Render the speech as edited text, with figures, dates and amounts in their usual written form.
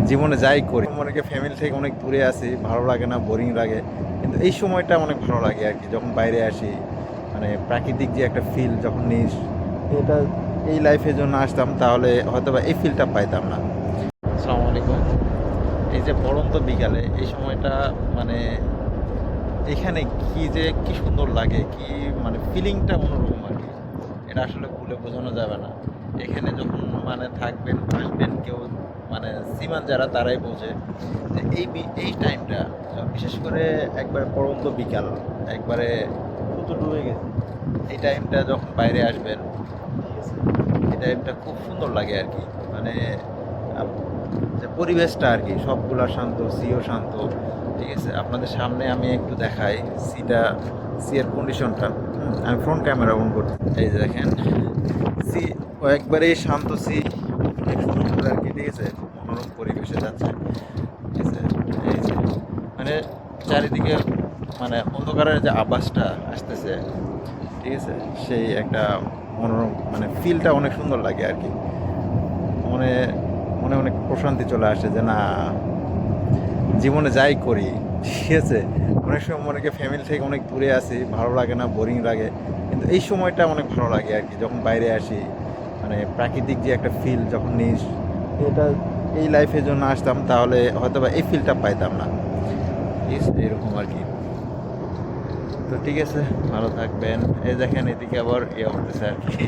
জীবনে যাই করি অনেকে ফ্যামিলি থেকে অনেক দূরে আসি, ভালো লাগে না, বোরিং লাগে। কিন্তু এই সময়টা অনেক ভালো লাগে আর কি, যখন বাইরে আসি, মানে প্রাকৃতিক যে একটা ফিল যখন নিস, এটা এই লাইফের জন্য আসতাম তাহলে হয়তো বা এই ফিলটা পাইতাম না। আসসালামু আলাইকুম। এই যে পড়ন্ত বিকালে এই সময়টা, মানে এখানে কি যে কি সুন্দর লাগে, কি মানে ফিলিংটা অন্যরকম আর কি। এটা আসলে বলে বোঝানো যাবে না। এখানে যখন মানে থাকবেন, আসবেন, কেউ মানে সীমান যারা তারাই বোঝে যে এই টাইমটা, বিশেষ করে একবারে পড়ন্ত বিকাল, একবারে পুতো ডুবে গেছে, এই টাইমটা যখন বাইরে আসবেন, এই টাইমটা খুব সুন্দর লাগে আর কি। মানে আপ- যে পরিবেশটা আর কি, সবগুলা শান্ত, সিও শান্ত। ঠিক আছে, আপনাদের সামনে আমি একটু দেখাই সি এর কন্ডিশনটা। আমি ফ্রন্ট ক্যামেরা অন করছি, এই যে দেখেন সি, একবারে শান্ত সি, অনেক সুন্দর আর কি। ঠিক আছে, মনোরম পরিবেশে যাচ্ছে। ঠিক আছে, এই যে মানে চারিদিকে মানে অন্ধকারের যে আভাসটা আসতেছে, ঠিক আছে, সেই একটা মনোরম মানে ফিলটা অনেক সুন্দর লাগে আর কি। মনে মনে অনেক প্রশান্তি চলে আসে যে না, জীবনে যাই করি, ঠিক আছে, অনেক সময় অনেকে ফ্যামিলি থেকে অনেক দূরে আসি, ভালো লাগে না, বোরিং লাগে। কিন্তু এই সময়টা অনেক ভালো লাগে আর কি, যখন বাইরে আসি, মানে প্রাকৃতিক যে একটা ফিল যখন নিস, এটা এই লাইফের জন্য আসতাম তাহলে হয়তো বা এই ফিলটা পাইতাম না। ঠিক আছে, এরকম আর কি। তো ঠিক আছে, ভালো থাকবেন। এই দেখেন এদিকে আবার ইয়ে উঠতেছে আর কি।